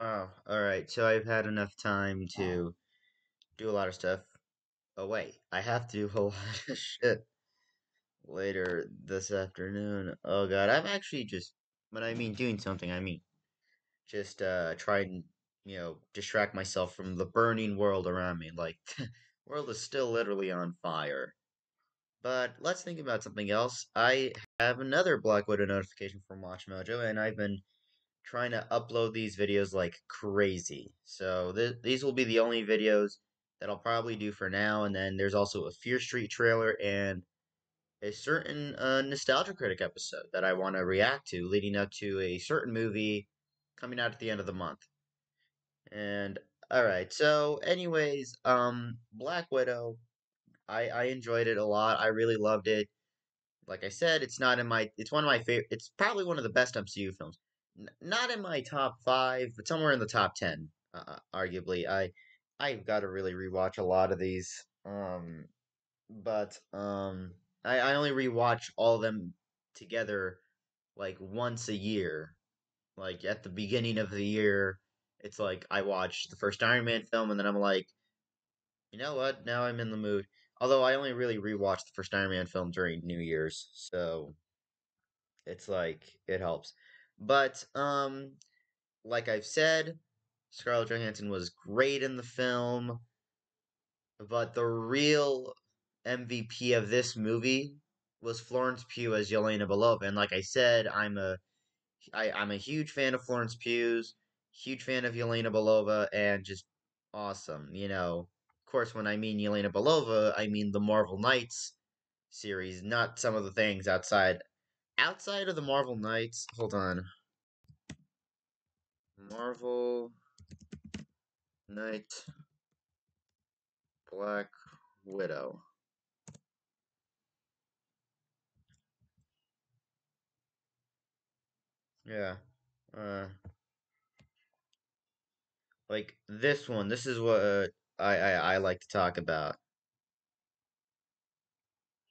Oh, all right. So I've had enough time to do a lot of stuff. Oh wait, I have to do a lot of shit later this afternoon. Oh god, I'm actually just when I mean doing something, I mean just try and distract myself from the burning world around me. Like world is still literally on fire. But let's think about something else. I have another Black Widow notification from WatchMojo, and I've been trying to upload these videos like crazy. So these will be the only videos that I'll probably do for now. And then there's also a Fear Street trailer and a certain Nostalgia Critic episode that I want to react to, leading up to a certain movie coming out at the end of the month. And all right, so anyways, Black Widow, I enjoyed it a lot. I really loved it. Like I said, it's not in my. It's one of my favorite. It's probably one of the best MCU films. Not in my top five, but somewhere in the top 10. Arguably, I've got to really rewatch a lot of these. But I only rewatch all of them together like once a year. Like at the beginning of the year, it's like I watch the first Iron Man film, and then I'm like, you know what? Now I'm in the mood. Although I only really rewatched the first Iron Man film during New Year's, so it's like it helps. But like I've said, Scarlett Johansson was great in the film, but the real MVP of this movie was Florence Pugh as Yelena Belova. And like I said, I'm a huge fan of Florence Pugh's, huge fan of Yelena Belova, and just awesome. Of course, when I mean Yelena Belova, I mean the Marvel Knights series, not some of the things outside of the Marvel Knights. Hold on, Marvel Knight Black Widow. Yeah. Uh, like this one. This is what I like to talk about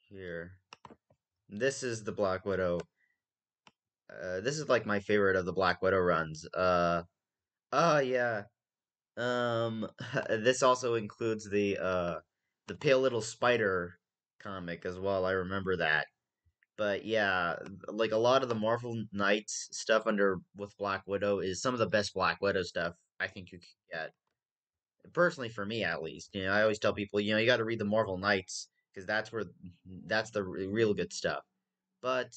here. This is the Black Widow. This is like my favorite of the Black Widow runs. Oh yeah. This also includes the Pale Little Spider comic as well. I remember that. But yeah, like a lot of the Marvel Knights stuff under with Black Widow is some of the best Black Widow stuff I think you could get. Personally, for me at least, I always tell people, you got to read the Marvel Knights because that's the real good stuff. But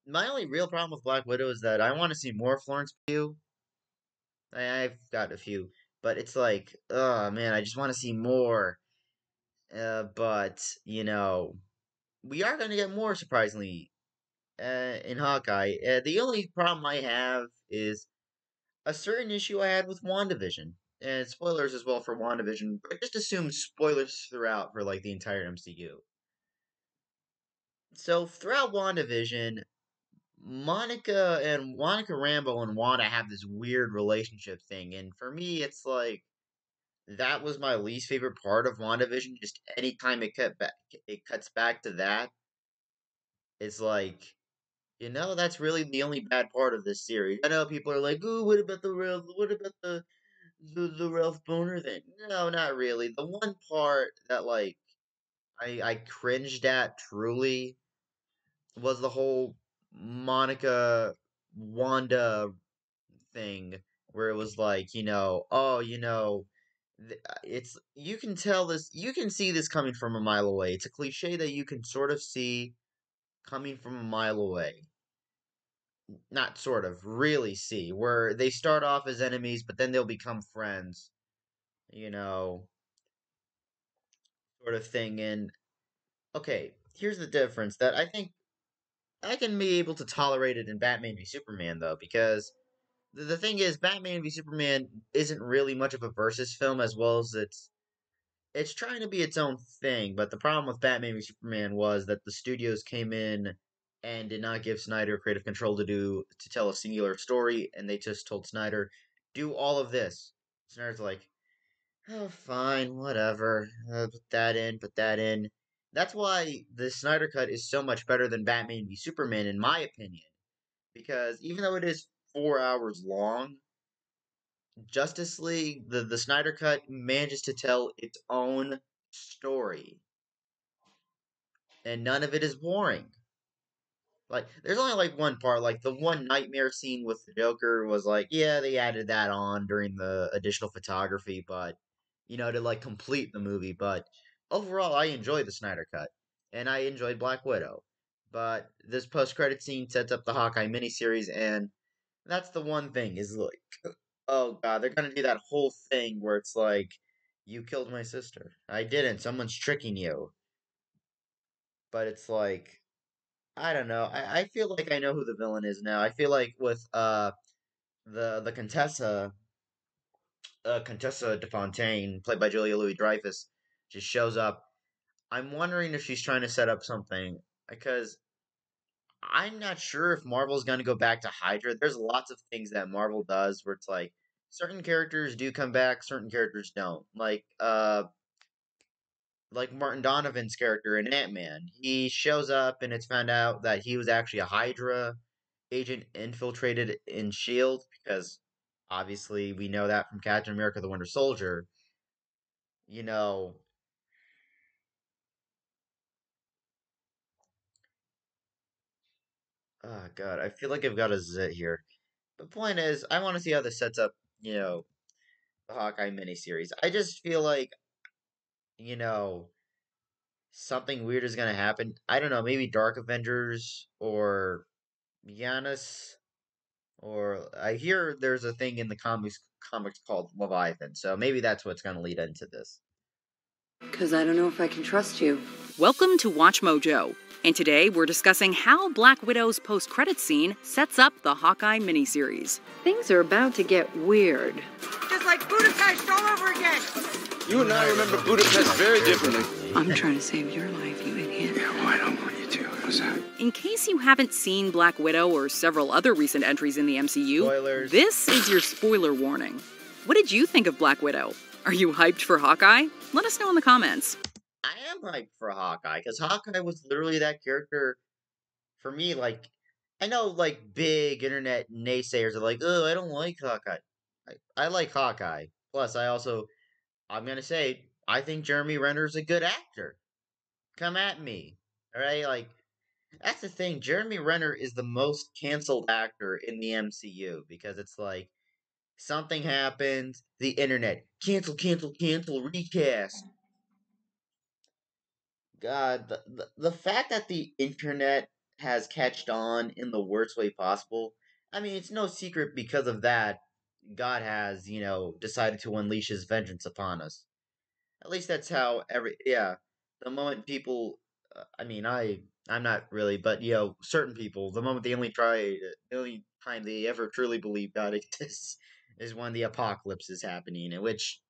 my only real problem with Black Widow is that I want to see more Florence Pugh. I've got a few, but it's like, oh man, I just want to see more. But we are going to get more surprisingly in Hawkeye. The only problem I have is a certain issue I had with WandaVision. And spoilers as well for WandaVision, but just assume spoilers throughout for like the entire MCU. So throughout WandaVision, Monica Rambeau and Wanda have this weird relationship thing, and for me, it's like that was my least favorite part of WandaVision. Just anytime it cuts back to that, it's like that's really the only bad part of this series. I know people are like, "Ooh, what about the Ralph Boner thing?" No, not really. The one part that like I cringed at truly was the whole Monica Wanda thing where it was like, oh, it's you can tell this, you can see this coming from a mile away. It's a cliche that you can sort of see coming from a mile away. Not sort of, really see, where they start off as enemies, but then they'll become friends, you know, sort of thing. And okay, here's the difference that I think I can be able to tolerate it in Batman v Superman, though, because the thing is, Batman v Superman isn't really much of a versus film as well as it's trying to be its own thing, but the problem with Batman v Superman was that the studios came in and did not give Snyder creative control to tell a singular story, and they just told Snyder, do all of this. Snyder's like, oh, fine, whatever. Put that in, put that in. That's why the Snyder cut is so much better than Batman v Superman, in my opinion, because even though it is 4 hours long, Justice League, the Snyder Cut manages to tell its own story, and none of it is boring. Like, there's only like one part, like the one nightmare scene with the Joker was like, yeah, they added that on during the additional photography, but to like complete the movie. But overall, I enjoyed the Snyder Cut, and I enjoyed Black Widow. But this post-credit scene sets up the Hawkeye miniseries, and that's the one thing is like, oh god, they're gonna do that whole thing where it's like, you killed my sister. I didn't. Someone's tricking you. But it's like, I don't know. I feel like I know who the villain is now. I feel like with the Contessa de Fontaine, played by Julia Louis Dreyfus, just shows up. I'm wondering if she's trying to set up something because I'm not sure if Marvel's gonna go back to Hydra. There's lots of things that Marvel does where it's like certain characters do come back, certain characters don't. Like Martin Donovan's character in Ant Man. He shows up and it's found out that he was actually a Hydra agent infiltrated in S.H.I.E.L.D. because obviously we know that from Captain America the Winter Soldier. You know, oh god, I feel like I've got a zit here. The point is, I want to see how this sets up, the Hawkeye miniseries. I just feel like, you know, something weird is gonna happen. I don't know, maybe Dark Avengers or Giannis. Or I hear there's a thing in the comics called Leviathan, so maybe that's what's going to lead into this. Because I don't know if I can trust you. Welcome to Watch Mojo, and today we're discussing how Black Widow's post-credits scene sets up the Hawkeye miniseries. Things are about to get weird. Just like Budapest all over again. You and I remember Budapest very differently. I'm trying to save your life, you idiot. Yeah, well, I don't want you to. How's that? In case you haven't seen Black Widow or several other recent entries in the MCU, Spoilers. This is your spoiler warning. What did you think of Black Widow? Are you hyped for Hawkeye? Let us know in the comments. I am hyped for Hawkeye, because Hawkeye was literally that character for me. Like, I know, like, big internet naysayers are like, oh, I don't like Hawkeye. I like Hawkeye. Plus, I'm going to say, I think Jeremy Renner's a good actor. Come at me. Alright? Like, that's the thing. Jeremy Renner is the most canceled actor in the MCU because it's like something happens, the internet cancel, cancel, cancel, recast. God, the fact that the internet has catched on in the worst way possible. I mean, it's no secret because of that. God has, decided to unleash his vengeance upon us. At least that's how yeah. The moment people, I'm not really, but certain people, the moment the only time they ever truly believe God exists is when the apocalypse is happening, and which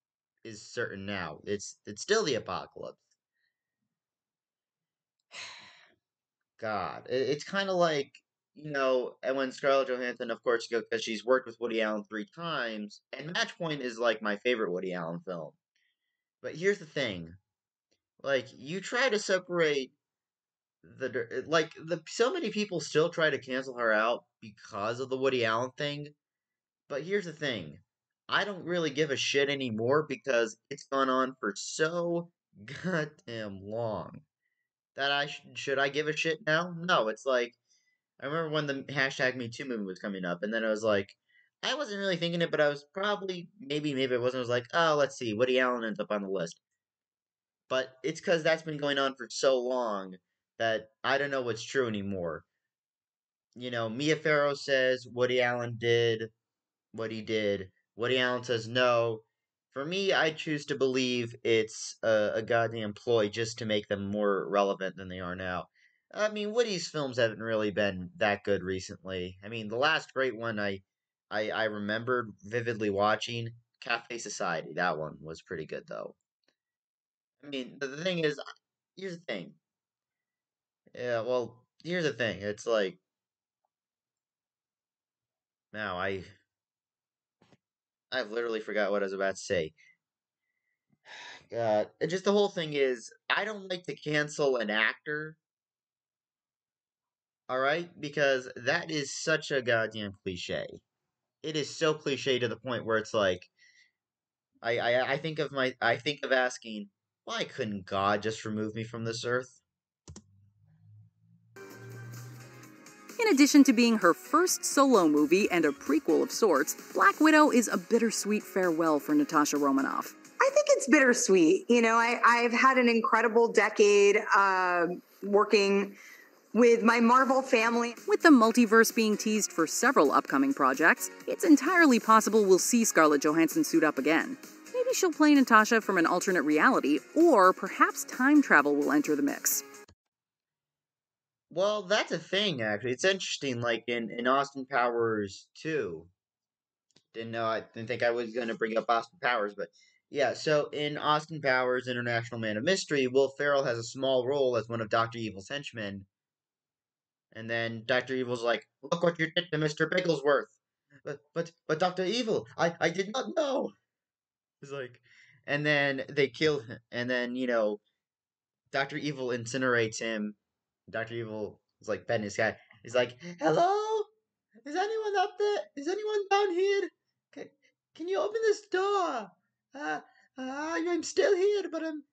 is certain now. It's still the apocalypse. God, it's kind of like and when Scarlett Johansson, of course, because she's worked with Woody Allen 3 times, and Match Point is like my favorite Woody Allen film. But here's the thing. Like, you try to separate so many people still try to cancel her out because of the Woody Allen thing. But here's the thing. I don't really give a shit anymore because it's gone on for so goddamn long that should I give a shit now? No, it's like I remember when the hashtag Me Too movement was coming up, and then I was like, I wasn't really thinking it, but I was probably maybe I wasn't. I was like, oh, let's see, Woody Allen ends up on the list. But it's because that's been going on for so long that I don't know what's true anymore. Mia Farrow says Woody Allen did what he did. Woody Allen says no. For me, I choose to believe it's a goddamn ploy just to make them more relevant than they are now. I mean, Woody's films haven't really been that good recently. I mean, the last great one I remembered vividly watching, Cafe Society. That one was pretty good, though. I mean, the thing is, here's the thing. Yeah, well, here's the thing. It's like, now I've literally forgot what I was about to say. Just the whole thing is, I don't like to cancel an actor, alright? Because that is such a goddamn cliche. it is so cliche to the point where it's like I think of asking, why couldn't God just remove me from this earth? In addition to being her first solo movie and a prequel of sorts, Black Widow is a bittersweet farewell for Natasha Romanoff. I think it's bittersweet. You know, I've had an incredible decade working with my Marvel family. With the multiverse being teased for several upcoming projects, it's entirely possible we'll see Scarlett Johansson suit up again. Maybe she'll play Natasha from an alternate reality, or perhaps time travel will enter the mix. Well, that's a thing, actually. It's interesting, like in Austin Powers 2. I didn't think I was going to bring up Austin Powers, but yeah, so in Austin Powers International Man of Mystery, Will Ferrell has a small role as one of Dr. Evil's henchmen. And then Dr. Evil's like, look what you did to Mr. Bigglesworth. But Dr. Evil, I did not know. It's like, and then they kill him. And then, Dr. Evil incinerates him. Dr. Evil is like petting his guy. He's like, hello? Is anyone up there? Is anyone down here? Can you open this door? I'm still here, but I'm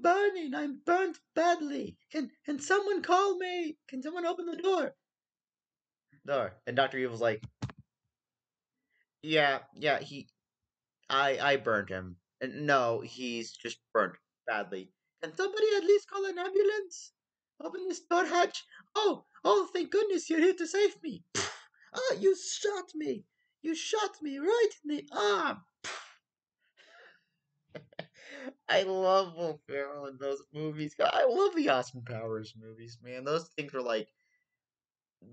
burning. I'm burnt badly. Can someone call me? Can someone open the door? And Dr. Evil's like, yeah, I burned him. And no, he's just burnt badly. Can somebody at least call an ambulance? Open this door hatch. Oh, thank goodness you're here to save me. You shot me. You shot me right in the arm. I love Will Ferrell in those movies. I love the Austin Powers movies, man. Those things were like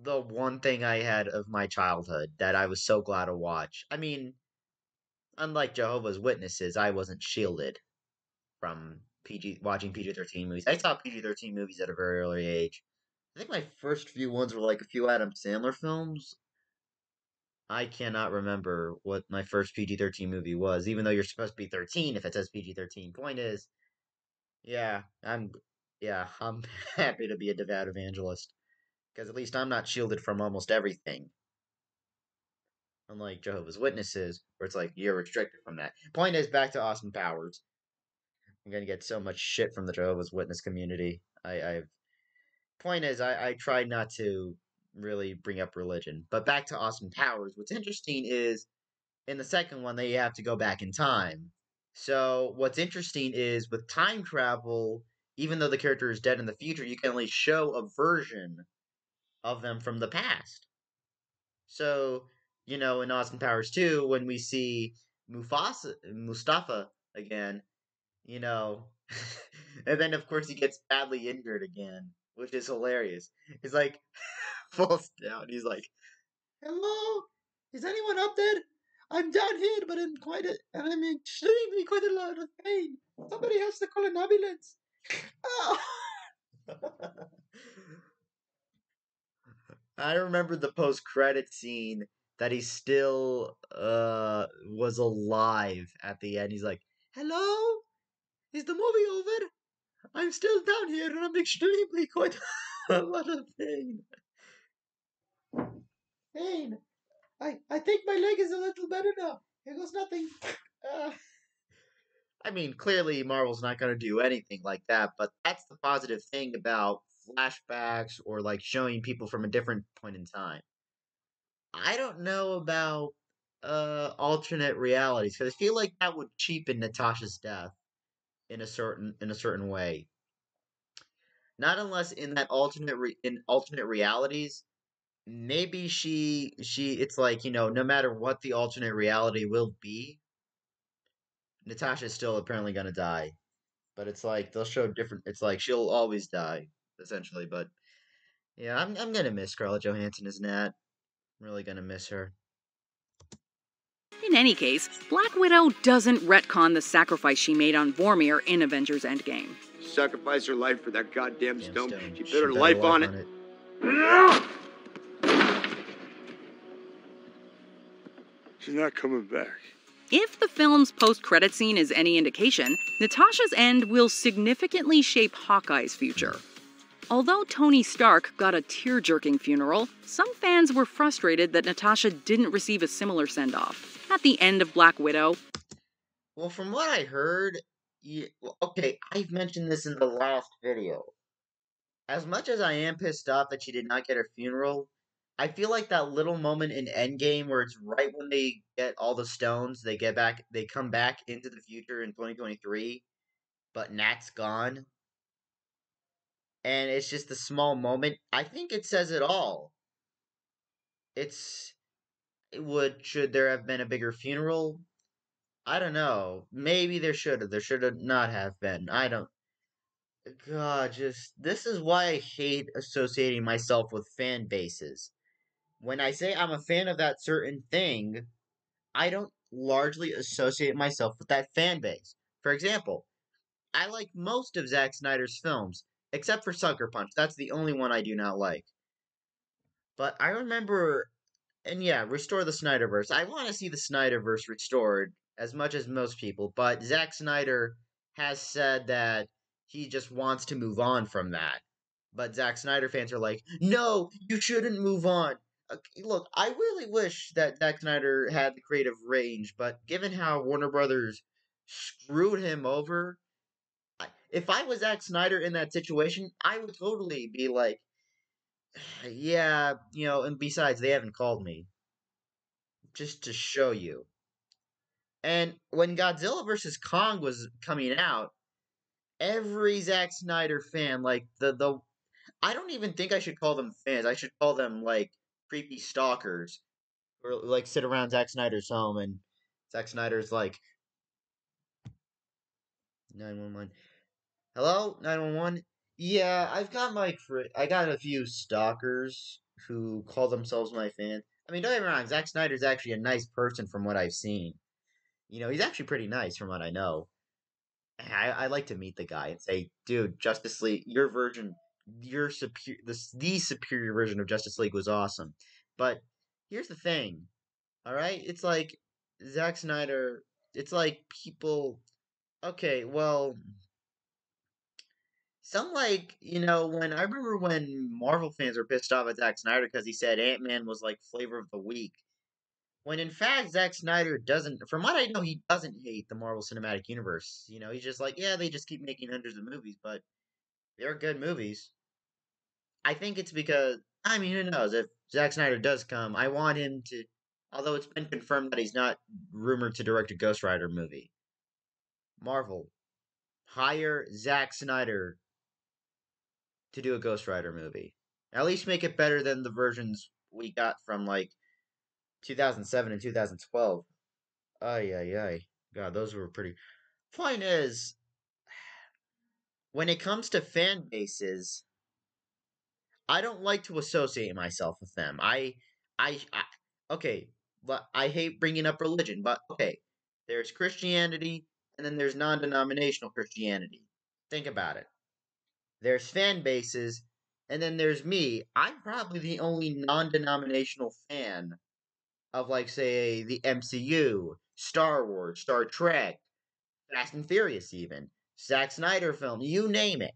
the one thing I had of my childhood that I was so glad to watch. I mean, unlike Jehovah's Witnesses, I wasn't shielded from watching PG-13 movies. I saw PG-13 movies at a very early age. I think my first few ones were like a few Adam Sandler films. I cannot remember what my first PG-13 movie was, even though you're supposed to be 13 if it says PG-13. Point is, yeah, I'm happy to be a devout evangelist because at least I'm not shielded from almost everything. Unlike Jehovah's Witnesses, where it's like you're restricted from that. Point is, back to Austin Powers. I'm gonna get so much shit from the Jehovah's Witness community. Point is, I try not to really bring up religion. But back to Austin Powers. What's interesting is in the second one they have to go back in time. So what's interesting is with time travel, even though the character is dead in the future, you can only show a version of them from the past. So, in Austin Powers 2, when we see Mustafa again, you know. And then, of course, he gets badly injured again, which is hilarious. He's like, falls down. He's like, hello? Is anyone up there? I'm down here, but I'm extremely quite a lot of pain. Somebody has to call an ambulance. Oh. I remember the post-credit scene that he still was alive at the end. He's like, hello? Is the movie over? I'm still down here and I'm extremely quite a lot of pain. Pain. I think my leg is a little better now. Here goes nothing. I mean, clearly Marvel's not going to do anything like that, but that's the positive thing about flashbacks or like showing people from a different point in time. I don't know about alternate realities because I feel like that would cheapen Natasha's death in a certain way. Not unless in that alternate realities, maybe she it's like, no matter what the alternate reality will be, Natasha's still apparently gonna die. But it's like they'll show different. It's like she'll always die essentially. But yeah, I'm gonna miss Scarlett Johansson as Nat. I'm really gonna miss her. In any case, Black Widow doesn't retcon the sacrifice she made on Vormir in Avengers Endgame. Sacrifice her life for that goddamn Damn stone. stone. She put her life on it. She's not coming back. If the film's post-credit scene is any indication, Natasha's end will significantly shape Hawkeye's future. Although Tony Stark got a tear-jerking funeral, some fans were frustrated that Natasha didn't receive a similar send-off. At the end of Black Widow, Well, from what I heard, okay, I've mentioned this in the last video. As much as I am pissed off that she did not get her funeral, I feel like that little moment in Endgame where it's right when they get all the stones, they come back into the future in 2023, but Nat's gone, and it's just a small moment. I think it says it all. It's should there have been a bigger funeral? I don't know. Maybe there should have. There should have not have been. I don't. God, just this is why I hate associating myself with fan bases. When I say I'm a fan of that certain thing, I don't largely associate myself with that fan base. For example, I like most of Zack Snyder's films, except for Sucker Punch. That's the only one I do not like. But I remember, and yeah, restore the Snyderverse. I want to see the Snyderverse restored as much as most people, but Zack Snyder has said that he just wants to move on from that. But Zack Snyder fans are like, no, you shouldn't move on. Look, I really wish that Zack Snyder had the creative range, but given how Warner Brothers screwed him over, if I was Zack Snyder in that situation, I would totally be like, yeah, and besides, they haven't called me. Just to show you. And when Godzilla vs. Kong was coming out, every Zack Snyder fan, like the I don't even think I should call them fans. I should call them like creepy stalkers, or like sit around Zack Snyder's home and Zack Snyder's like 911. Hello, 911. Yeah, I got a few stalkers who call themselves my fan. I mean, don't get me wrong, Zack Snyder's actually a nice person from what I've seen. He's actually pretty nice from what I know. I like to meet the guy and say, dude, Justice League, your version, your superior, the superior version of Justice League was awesome. But here's the thing, all right? It's like Zack Snyder. It's like people. Okay, well, some when I remember when Marvel fans were pissed off at Zack Snyder because he said Ant-Man was like flavor of the week. When in fact, Zack Snyder doesn't, from what I know, he doesn't hate the Marvel Cinematic Universe. He's just like, yeah, they just keep making hundreds of movies, but they're good movies. I think it's because, I mean, who knows? If Zack Snyder does come, I want him to, although it's been confirmed that he's not rumored to direct a Ghost Rider movie. Marvel, hire Zack Snyder to do a Ghost Rider movie. At least make it better than the versions we got from like 2007 and 2012. Ay, ay, ay. God, those were pretty. Point is, when it comes to fan bases, I don't like to associate myself with them. I okay, but I hate bringing up religion, but okay, there's Christianity, and then there's non-denominational Christianity. Think about it. There's fan bases, and then there's me. I'm probably the only non-denominational fan of, like, say, the MCU, Star Wars, Star Trek, Fast and Furious, even Zack Snyder film, you name it.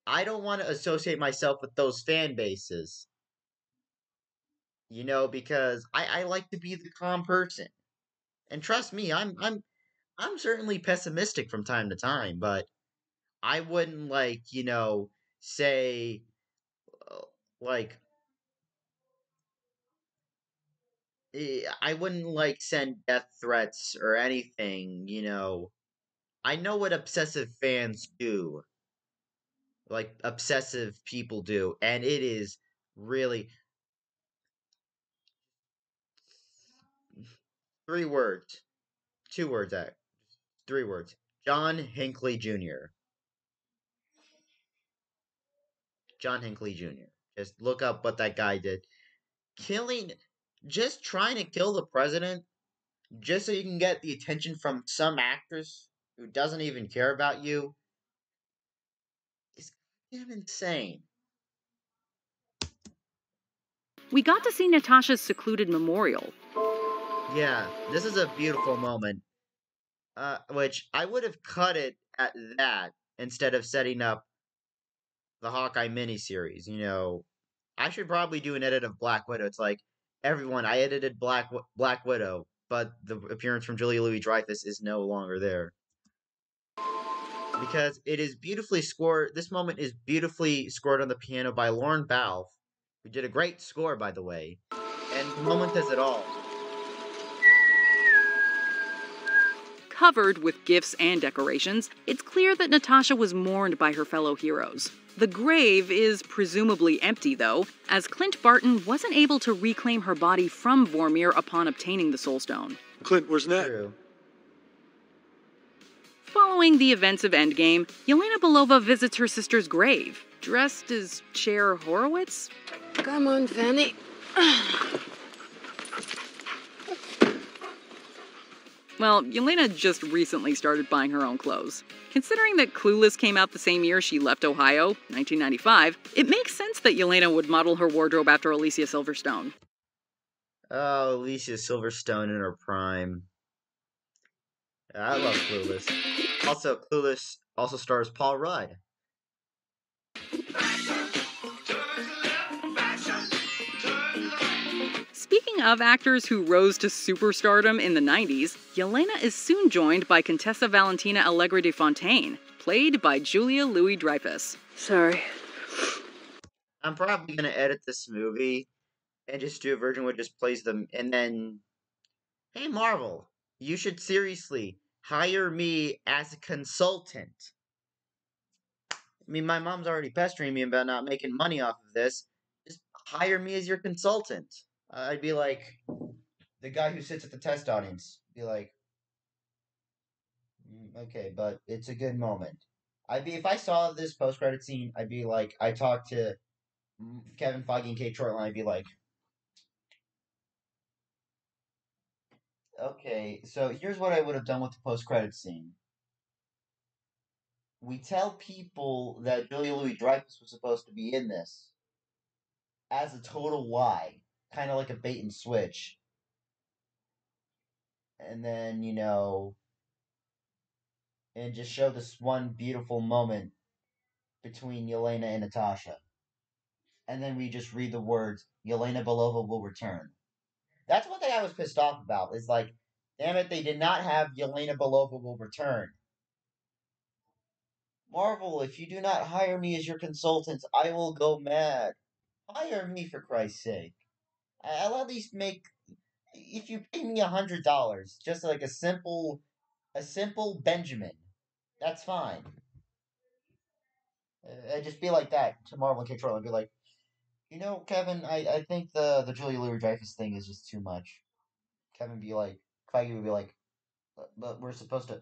I don't want to associate myself with those fan bases, because I like to be the calm person. And trust me, I'm certainly pessimistic from time to time, but I wouldn't say uh, like I wouldn't send death threats or anything. I know what obsessive fans do, like obsessive people do, and it is really 3 words, 2 words, 3 words. John Hinckley Jr. John Hinckley Jr. Just look up what that guy did. Killing, just trying to kill the president, just so you can get the attention from some actress who doesn't even care about you, is damn insane. we got to see Natasha's secluded memorial. Yeah, this is a beautiful moment. Which I would have cut it at that instead of setting up the Hawkeye miniseries. I should probably do an edit of Black Widow. It's like everyone. I edited Black Widow, but the appearance from Julia Louis-Dreyfus is no longer there because it is beautifully scored. This moment is beautifully scored on the piano by Lauren Balfe, who did a great score, by the way. And the moment does it all. Covered with gifts and decorations, it's clear that Natasha was mourned by her fellow heroes. The grave is presumably empty, though, as Clint Barton wasn't able to reclaim her body from Vormir upon obtaining the Soul Stone. Clint, where's Nat? True. Following the events of Endgame, Yelena Belova visits her sister's grave, dressed as Cher Horowitz. Come on, Fanny. Well, Yelena just recently started buying her own clothes. Considering that Clueless came out the same year she left Ohio, 1995, it makes sense that Yelena would model her wardrobe after Alicia Silverstone. Oh, Alicia Silverstone in her prime. I love Clueless. Also, Clueless also stars Paul Rudd. Speaking of actors who rose to superstardom in the 90s, Yelena is soon joined by Contessa Valentina Allegra de Fontaine, played by Julia Louis-Dreyfus. Sorry. I'm probably going to edit this movie and just do a version where it just plays them. And then, hey, Marvel, you should seriously hire me as a consultant. I mean, my mom's already pestering me about not making money off of this. Just hire me as your consultant. I'd be like the guy who sits at the test audience. Be like, okay, but it's a good moment. If I saw this post-credit scene, I'd be like, I talked to Kevin Feige and Kate Shortland. I'd be like, okay, so here's what I would have done with the post-credit scene. We tell people that Julia Louis-Dreyfus was supposed to be in this as a total lie, kind of like a bait and switch. And then, and just show this one beautiful moment between Yelena and Natasha. And then we just read the words, Yelena Belova will return. That's one thing I was pissed off about. Is like, damn it, they did not have Yelena Belova will return. Marvel, if you do not hire me as your consultant, I will go mad. Hire me for Christ's sake. I'll at least make, if you pay me $100, just like a simple Benjamin, that's fine. I'd just be like that to Marvel and Control and be like, Kevin, I think the Julia Louis-Dreyfus thing is just too much. Kevin be like, Feige would be like, but we're supposed to.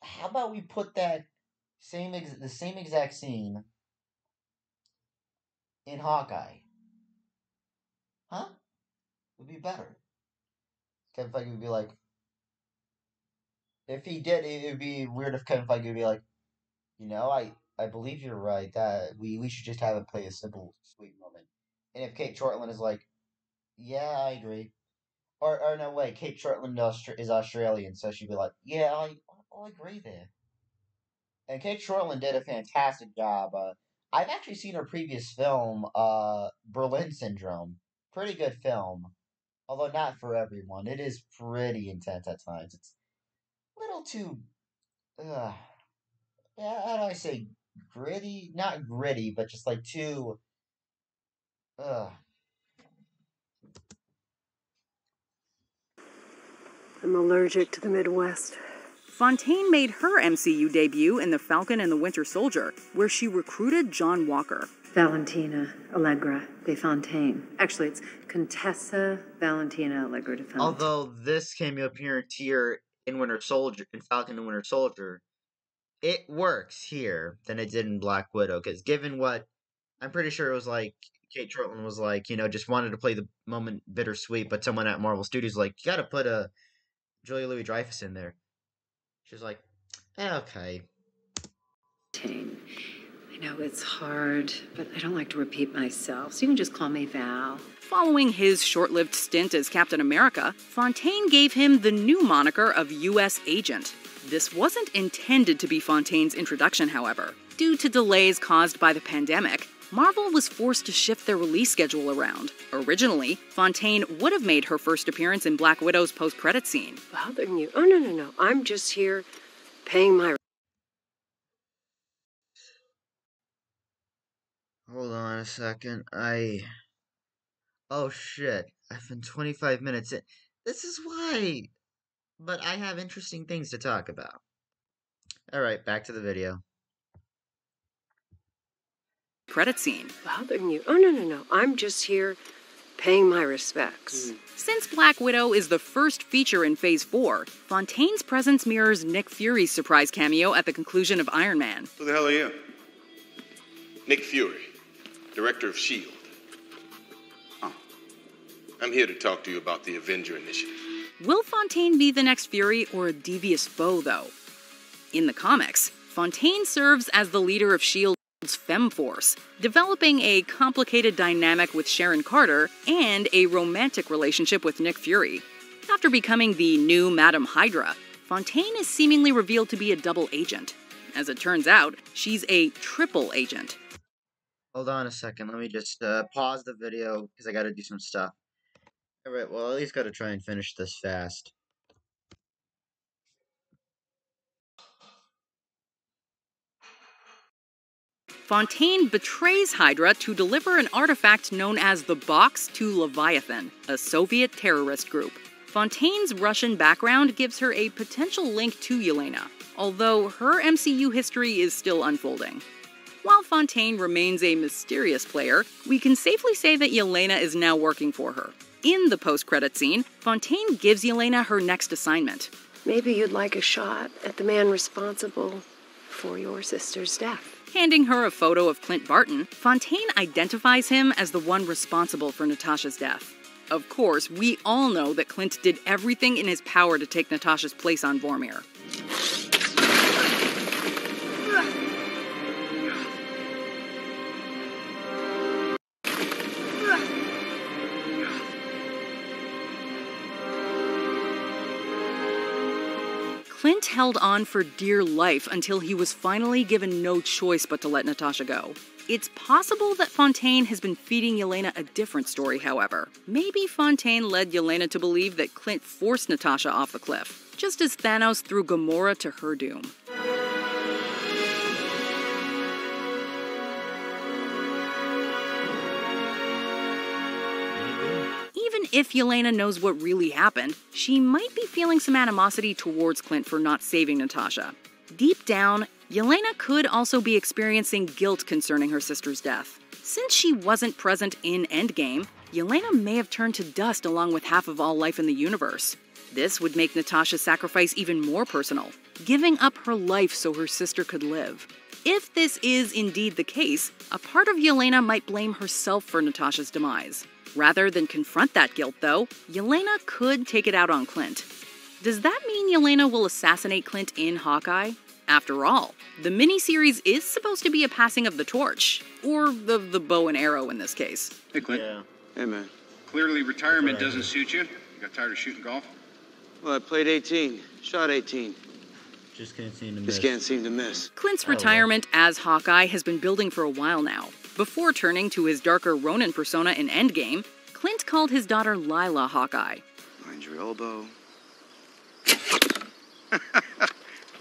How about we put that the same exact scene in Hawkeye? Huh? Would be better. Kevin Feige would be like, if he did, it would be weird if Kevin Feige would be like, I believe you're right. That we should just have it play a simple, sweet moment. And if Kate Shortland is like, yeah, I agree. Or no, wait, Kate Shortland is Australian, so she'd be like, yeah, I'll agree there. And Kate Shortland did a fantastic job. I've actually seen her previous film, Berlin Syndrome. Pretty good film. Although not for everyone. It is pretty intense at times. It's a little too, yeah, how do I say, gritty? Not gritty, but just like too, uh, I'm allergic to the Midwest. Fontaine made her MCU debut in The Falcon and the Winter Soldier, where she recruited John Walker. Valentina Allegra de Fontaine. Actually, it's Contessa Valentina Allegra de Fontaine. Although this cameo appearance here in Falcon and Winter Soldier, it works here than it did in Black Widow, because given what, I'm pretty sure it was like, Kate Shortland was like, just wanted to play the moment bittersweet, but someone at Marvel Studios was like, you gotta put a Julia Louis-Dreyfus in there. She was like, okay. I I know it's hard, but I don't like to repeat myself, so you can just call me Val. Following his short-lived stint as Captain America, Fontaine gave him the new moniker of U.S. Agent. This wasn't intended to be Fontaine's introduction, however. Due to delays caused by the pandemic, Marvel was forced to shift their release schedule around. Originally, Fontaine would have made her first appearance in Black Widow's post-credit scene. Bothering you? Oh, no. I'm just here paying my... Hold on a second. Oh shit. I've been 25 minutes in. This is why. But I have interesting things to talk about. Alright, back to the video. Credit scene. Bothering you? Oh, no. I'm just here paying my respects. Since Black Widow is the first feature in Phase 4, Fontaine's presence mirrors Nick Fury's surprise cameo at the conclusion of Iron Man. Who the hell are you? Nick Fury, Director of S.H.I.E.L.D. Oh. I'm here to talk to you about the Avenger Initiative. Will Fontaine be the next Fury or a devious foe, though? In the comics, Fontaine serves as the leader of S.H.I.E.L.D.'s Femforce, developing a complicated dynamic with Sharon Carter and a romantic relationship with Nick Fury. After becoming the new Madam Hydra, Fontaine is seemingly revealed to be a double agent. As it turns out, she's a triple agent. Hold on a second. Let me just pause the video because I gotta do some stuff. Alright, well, at least gotta try and finish this fast. Fontaine betrays Hydra to deliver an artifact known as the Box to Leviathan, a Soviet terrorist group. Fontaine's Russian background gives her a potential link to Yelena, although her MCU history is still unfolding. While Fontaine remains a mysterious player, we can safely say that Yelena is now working for her. In the post-credit scene, Fontaine gives Yelena her next assignment. Maybe you'd like a shot at the man responsible for your sister's death. Handing her a photo of Clint Barton, Fontaine identifies him as the one responsible for Natasha's death. Of course, we all know that Clint did everything in his power to take Natasha's place on Vormir. Clint held on for dear life until he was finally given no choice but to let Natasha go. It's possible that Fontaine has been feeding Yelena a different story, however. Maybe Fontaine led Yelena to believe that Clint forced Natasha off the cliff, just as Thanos threw Gamora to her doom. Even if Yelena knows what really happened, she might be feeling some animosity towards Clint for not saving Natasha. Deep down, Yelena could also be experiencing guilt concerning her sister's death. Since she wasn't present in Endgame, Yelena may have turned to dust along with half of all life in the universe. This would make Natasha's sacrifice even more personal, giving up her life so her sister could live. If this is indeed the case, a part of Yelena might blame herself for Natasha's demise. Rather than confront that guilt, though, Yelena could take it out on Clint. Does that mean Yelena will assassinate Clint in Hawkeye? After all, the miniseries is supposed to be a passing of the torch, or the bow and arrow in this case. Hey, Clint. Yeah. Hey, man. Clearly retirement doesn't suit you. You got tired of shooting golf? Well, I played 18, shot 18. Just can't seem to miss. Just can't seem to miss. Clint's retirement as Hawkeye has been building for a while now. Before turning to his darker Ronin persona in Endgame, Clint called his daughter Lila Hawkeye. Mind your elbow. Good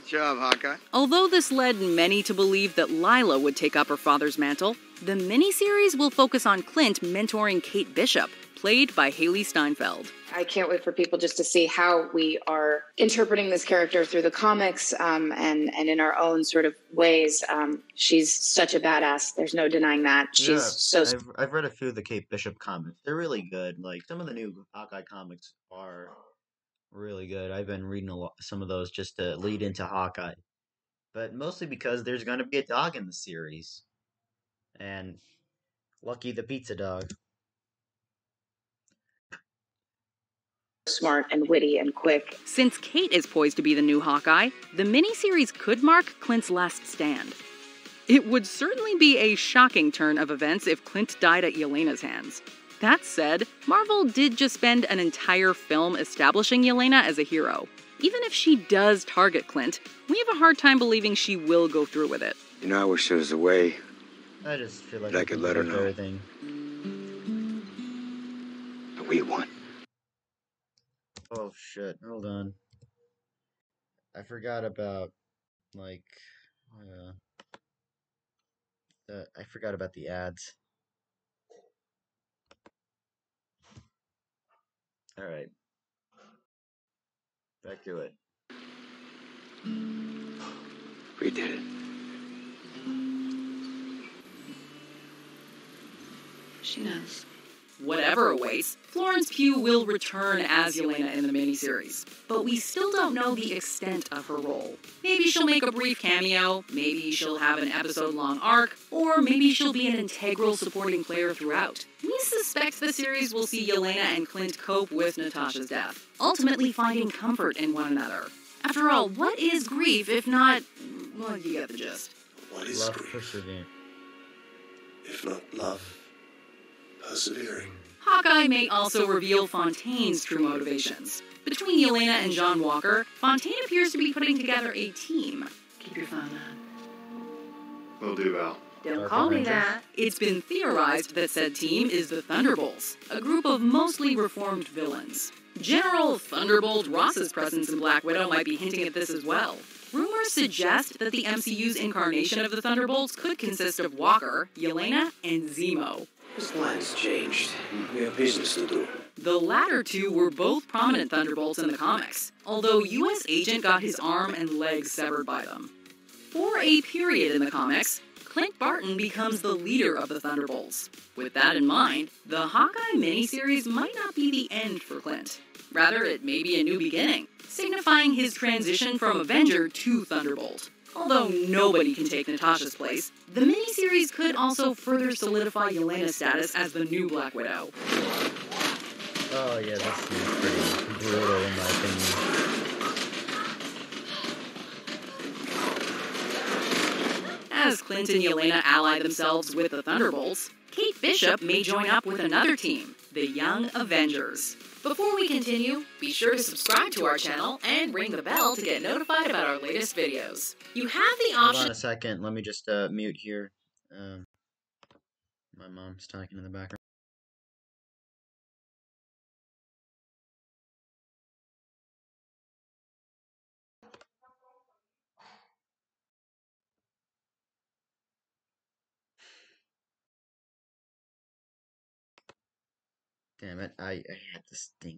job, Hawkeye. Although this led many to believe that Lila would take up her father's mantle, the miniseries will focus on Clint mentoring Kate Bishop, played by Haley Steinfeld. I can't wait for people just to see how we are interpreting this character through the comics and in our own sort of ways. She's such a badass. There's no denying that. I've read a few of the Kate Bishop comics. They're really good. Like, some of the new Hawkeye comics are really good. I've been reading some of those just to lead into Hawkeye. But mostly because there's going to be a dog in the series. And Lucky the pizza dog. Smart and witty and quick. Since Kate is poised to be the new Hawkeye, the miniseries could mark Clint's last stand. It would certainly be a shocking turn of events if Clint died at Yelena's hands. That said, Marvel did just spend an entire film establishing Yelena as a hero. Even if she does target Clint, we have a hard time believing she will go through with it. You know, I wish there was a way I just feel like that I could let her know everything. that we won. Oh shit! Hold on. I forgot about like, I forgot about the ads. All right, back to it. We did it. She knows. Whatever awaits, Florence Pugh will return as Yelena in the miniseries, but we still don't know the extent of her role. Maybe she'll make a brief cameo, maybe she'll have an episode-long arc, or maybe she'll be an integral supporting player throughout. We suspect the series will see Yelena and Clint cope with Natasha's death, ultimately finding comfort in one another. After all, what is grief if not... well, you get the gist. What is Love grief? persevering. If not love, persevering. Hawkeye may also reveal Fontaine's true motivations. Between Yelena and John Walker, Fontaine appears to be putting together a team. Keep your phone on. Will do, Val. Don't call me that. It's been theorized that said team is the Thunderbolts, a group of mostly reformed villains. General Thunderbolt Ross's presence in Black Widow might be hinting at this as well. Rumors suggest that the MCU's incarnation of the Thunderbolts could consist of Walker, Yelena, and Zemo. His plans changed. We have business to do. The latter two were both prominent Thunderbolts in the comics, although U.S. Agent got his arm and legs severed by them. For a period in the comics, Clint Barton becomes the leader of the Thunderbolts. With that in mind, the Hawkeye miniseries might not be the end for Clint. Rather, it may be a new beginning, signifying his transition from Avenger to Thunderbolt. Although nobody can take Natasha's place, the miniseries could also further solidify Yelena's status as the new Black Widow. Oh yeah, this seems pretty brutal in my opinion. As Clint and Yelena ally themselves with the Thunderbolts, Kate Bishop may join up with another team, the Young Avengers. Before we continue, be sure to subscribe to our channel and ring the bell to get notified about our latest videos. You have the option... Hold on a second, let me just mute here. My mom's talking in the background. Damn it, I had this thing.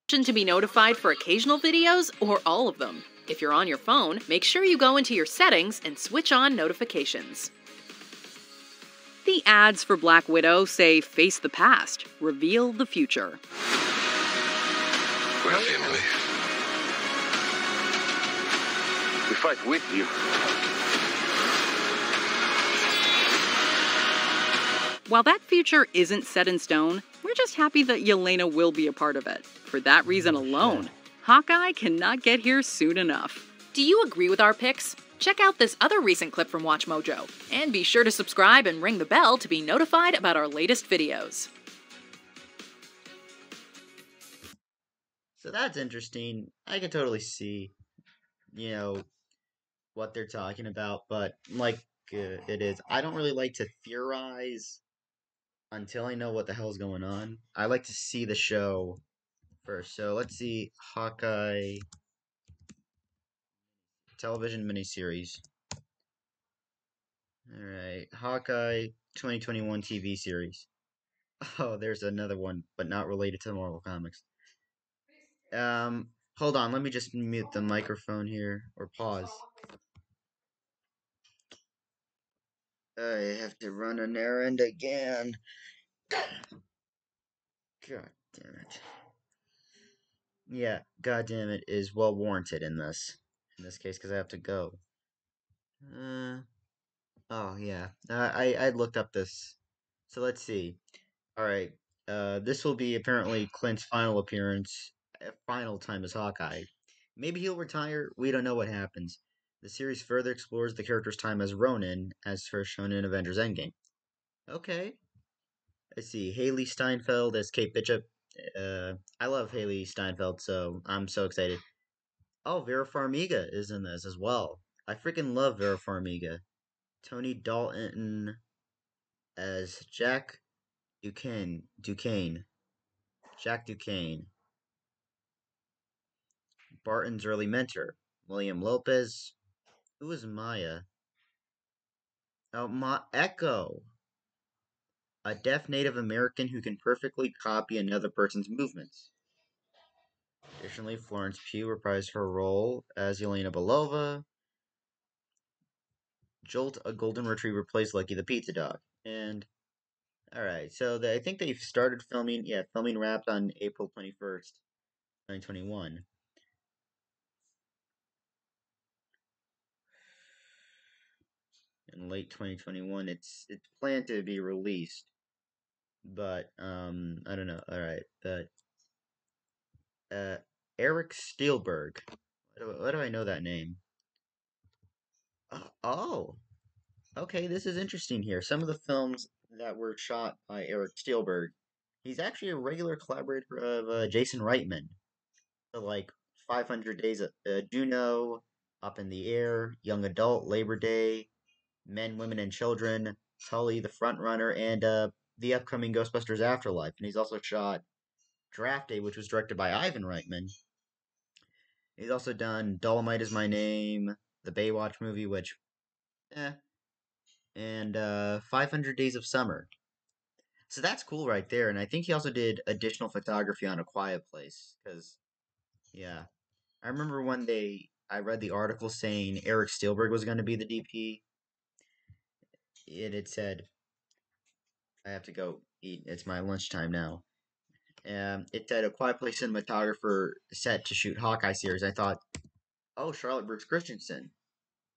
To be notified for occasional videos or all of them. If you're on your phone, make sure you go into your settings and switch on notifications. The ads for Black Widow say face the past, reveal the future. We're family. We fight with you. While that future isn't set in stone, we're just happy that Yelena will be a part of it. For that reason alone, Hawkeye cannot get here soon enough. Do you agree with our picks? Check out this other recent clip from Watch Mojo, and be sure to subscribe and ring the bell to be notified about our latest videos. So that's interesting. I can totally see, what they're talking about, but like it is, I don't really like to theorize until I know what the hell's going on. I like to see the show first. So let's see, Hawkeye television miniseries. Alright, Hawkeye 2021 TV series. Oh, there's another one, but not related to Marvel Comics. Hold on, let me just mute the microphone here, or pause. I have to run an errand again. God damn it. Yeah, god damn it is well warranted in this case, because I have to go. Oh yeah, I looked up this. So let's see. All right, this will be apparently Clint's final appearance, final time as Hawkeye. Maybe he'll retire. We don't know what happens. The series further explores the character's time as Ronin, as first shown in Avengers Endgame. Okay. I see. Haley Steinfeld as Kate Bishop. I love Haley Steinfeld, so I'm so excited. Oh, Vera Farmiga is in this as well. I freaking love Vera Farmiga. Tony Dalton as Jack Duquesne. Jack Duquesne. Barton's early mentor. William Lopez. Who is Maya? Oh, Echo. A deaf Native American who can perfectly copy another person's movements. Additionally, Florence Pugh reprised her role as Yelena Belova. Jolt, a golden retriever, plays Lucky the pizza dog. And alright, so I think they've started filming. Yeah, filming wrapped on April 21st, 2021. In late 2021, it's planned to be released, but I don't know. All right, but Eric Steelberg. Why do I know that name? Oh, okay. This is interesting here. Some of the films that were shot by Eric Steelberg. He's actually a regular collaborator of Jason Reitman. So like 500 Days of Juno, Up in the Air, Young Adult, Labor Day, Men, Women, and Children, Tully the Front Runner, and the upcoming Ghostbusters Afterlife. And he's also shot Draft Day, which was directed by Ivan Reitman. He's also done Dolomite Is My Name, the Baywatch movie, which, and 500 Days of Summer. So that's cool right there. And I think he also did additional photography on A Quiet Place. Because, yeah. I remember when I read the article saying Eric Steelberg was going to be the DP. It said, I have to go eat. It's my lunchtime now. It said A Quiet Place cinematographer set to shoot Hawkeye series. I thought, oh, Charlotte Brooks Christensen.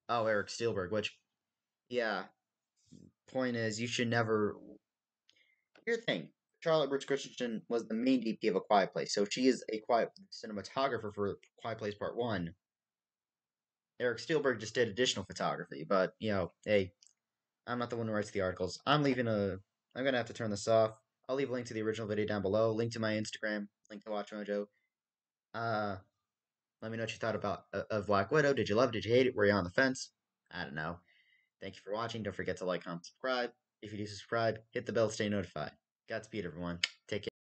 Oh, Eric Steelberg, which, yeah. Point is, you should never. Here's the thing. Charlotte Brooks Christensen was the main DP of A Quiet Place, so she is a quiet cinematographer for Quiet Place Part 1. Eric Steelberg just did additional photography, but, hey, I'm not the one who writes the articles. I'm gonna have to turn this off. I'll leave a link to the original video down below, link to my Instagram, link to Watch Mojo. Let me know what you thought about of Black Widow. Did you love it? Did you hate it? Were you on the fence? I don't know. Thank you for watching. Don't forget to like, comment, subscribe. If you do subscribe, hit the bell to stay notified. Godspeed, everyone. Take care.